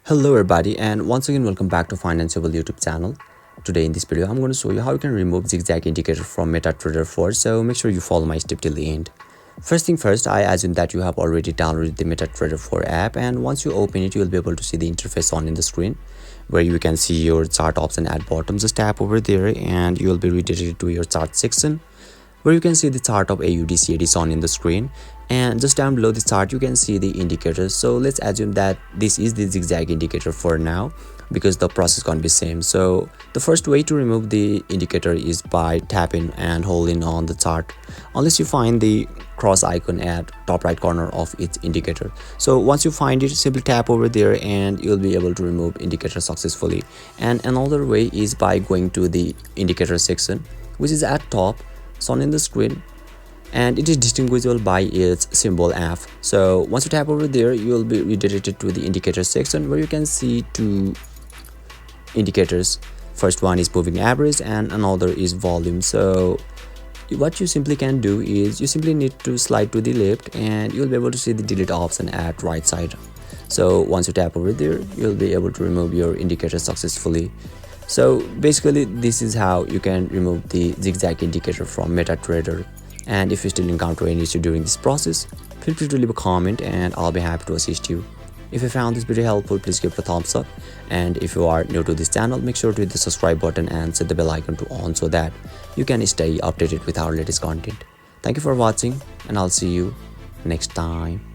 Hello everybody, and once again welcome back to Financeable YouTube channel. Today in this video I'm going to show you how you can remove Zig Zag indicator from MetaTrader 4, so make sure you follow my step till the end. First thing first, I assume that you have already downloaded the MetaTrader 4 app, and once you open it you will be able to see the interface on in the screen where you can see your chart option at bottom. Just tap over there and you will be redirected to your chart section where you can see the chart of AUD is on in the screen, and just down below the chart you can see the indicators. So let's assume that this is the Zig Zag indicator for now because the process gonna be same. So the first way to remove the indicator is by tapping and holding on the chart unless you find the cross icon at top right corner of its indicator. So once you find it, simply tap over there and you'll be able to remove indicator successfully. And another way is by going to the indicator section, which is at top shown in the screen, and it is distinguishable by its symbol F. So once you tap over there you will be redirected to the indicator section where you can see two indicators. First one is moving average and another is volume. So what you simply can do is you simply need to slide to the left and you'll be able to see the delete option at right side. So once you tap over there you'll be able to remove your indicator successfully. So basically this is how you can remove the Zig Zag indicator from MetaTrader. And if you still encounter any issue during this process, feel free to leave a comment and I'll be happy to assist you. If you found this video helpful, please give it a thumbs up, and if you are new to this channel, make sure to hit the subscribe button and set the bell icon to on so that you can stay updated with our latest content. Thank you for watching and I'll see you next time.